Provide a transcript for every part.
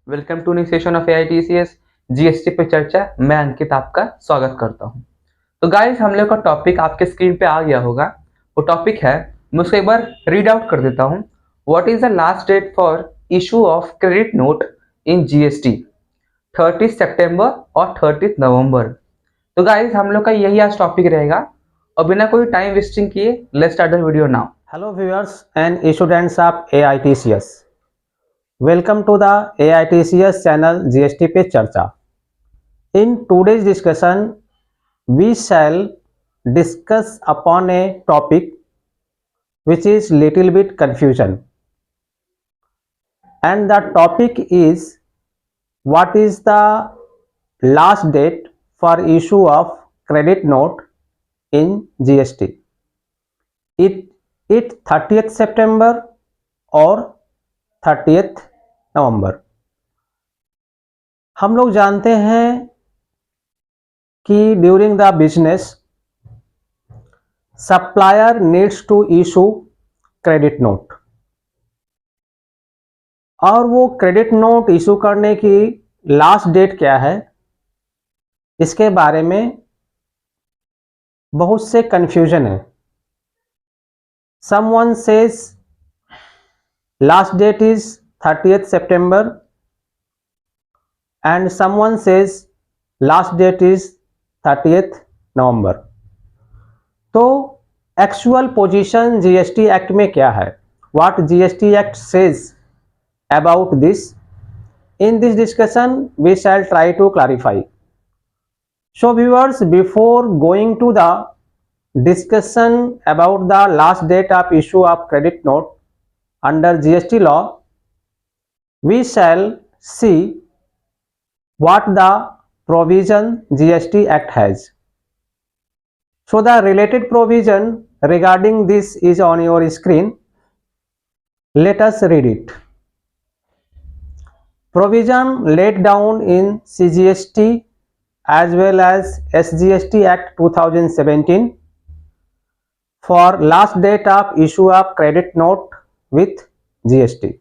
Welcome to new session of AITCS GST पे चर्चा। मैं अंकित आपका स्वागत करता हूं। तो गाइस, हम लोग का टॉपिक आपके स्क्रीन पे आ गया होगा। वो टॉपिक है, मैं उसको एक बार रीड आउट कर देता हूं। What is the last date for issue of credit note in GST? 30 सितंबर और 30 नवंबर। तो गाइस, हम लोग का यही आज टॉपिक रहेगा और बिना कोई टाइम वेस्टिंग किए let's start the video now. Hello viewers and students of AITCS. Welcome to the AITCS channel GST पे चर्चा. In today's discussion, we shall discuss upon a topic which is little bit confusion. And the topic is what is the last date for issue of credit note in GST. It 30th September और 30th नवंबर। हम लोग जानते हैं कि during the business supplier needs to issue credit note, और वो credit note issue करने की लास्ट डेट क्या है, इसके बारे में बहुत से कन्फ्यूजन है। Someone says last date is 30th September and someone says last date is 30th November. तो एक्चुअल पोजीशन जीएसटी एक्ट में क्या है? What GST Act says about this? In this discussion we shall try to clarify. So viewers, before going to the discussion about the last date of issue of credit note under GST law, we shall see what the provision GST Act has. So the related provision regarding this is on your screen. Let us read it. Provision laid down in CGST as well as SGST Act 2017 for last date of issue of credit note with GST.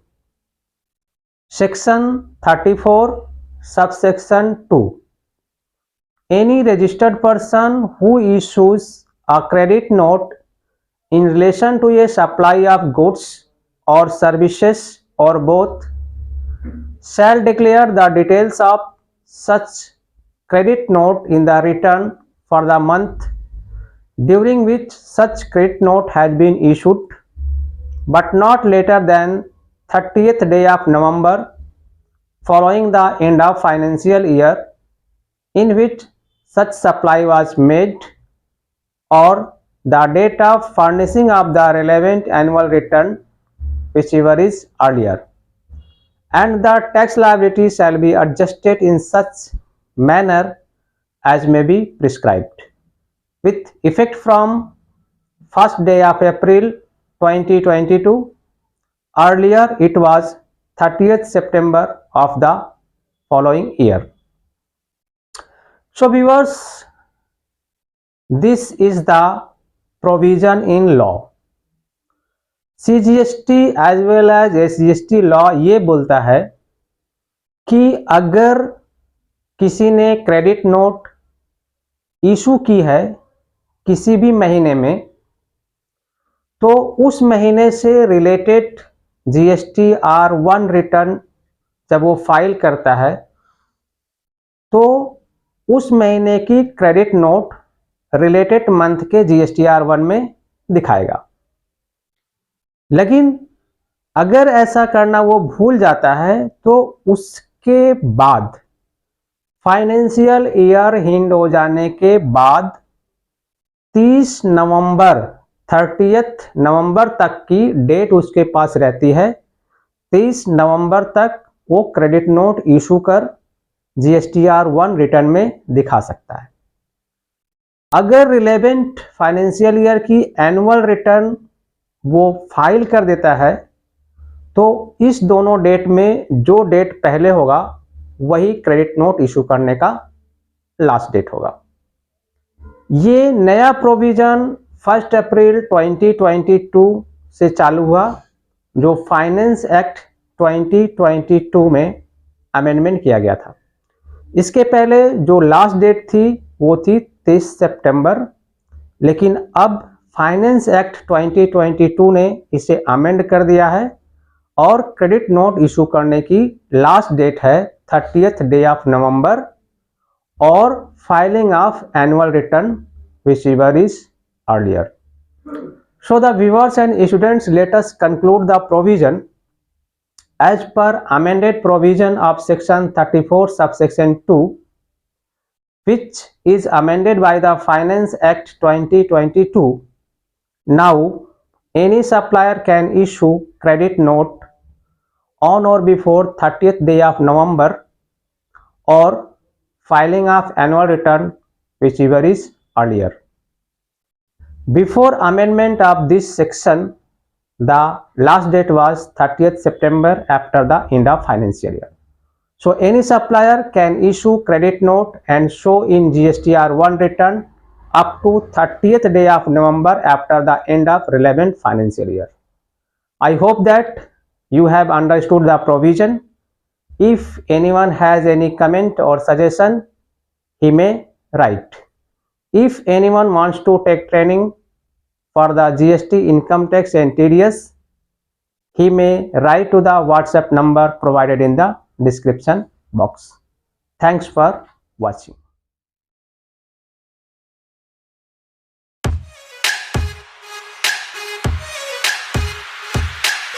Section 34 subsection 2. Any registered person who issues a credit note in relation to a supply of goods or services or both shall declare the details of such credit note in the return for the month during which such credit note has been issued, but not later than 30th day of November following the end of financial year in which such supply was made, or the date of furnishing of the relevant annual return, whichever is earlier, and the tax liability shall be adjusted in such manner as may be prescribed, with effect from 1st day of April 2022. Earlier it was 30th September of the following year. So viewers, this is the provision in law. CGST as well as SGST law ये बोलता है कि अगर किसी ने credit note issue की है किसी भी महीने में, तो उस महीने से रिलेटेड GST R1 रिटर्न जब वो फाइल करता है तो उस महीने की क्रेडिट नोट रिलेटेड मंथ के GST R1 में दिखाएगा। लेकिन अगर ऐसा करना वो भूल जाता है तो उसके बाद फाइनेंशियल ईयर हिंड हो जाने के बाद 30 नवंबर 30th नवंबर तक की डेट उसके पास रहती है। 30 नवंबर तक वो क्रेडिट नोट इशू कर GST R1 रिटर्न में दिखा सकता है। अगर रिलेवेंट फाइनेंशियल ईयर की एनुअल रिटर्न वो फाइल कर देता है तो इस दोनों डेट में जो डेट पहले होगा वही क्रेडिट नोट इशू करने का लास्ट डेट होगा। ये नया प्रोविजन 1 अप्रैल 2022 से चालू हुआ, जो फाइनेंस एक्ट 2022 में अमेंडमेंट किया गया था। इसके पहले जो लास्ट डेट थी वो थी 23 सितंबर, लेकिन अब फाइनेंस एक्ट 2022 ने इसे अमेंड कर दिया है और क्रेडिट नोट इशू करने की लास्ट डेट है 30th डे ऑफ नवंबर और filing of annual return whichever is earlier. So the viewers and students, let us conclude the provision. As per amended provision of section 34 subsection 2, which is amended by the Finance Act 2022, now any supplier can issue credit note on or before 30th day of November or filing of annual return whichever is earlier. Before amendment of this section, the last date was 30th September after the end of financial year. So any supplier can issue credit note and show in GSTR1 return up to 30th day of November after the end of relevant financial year. I hope that you have understood the provision. If anyone has any comment or suggestion, he may write. If anyone wants to take training for the GST, income tax and TDS, he may write to the WhatsApp number provided in the description box. Thanks for watching.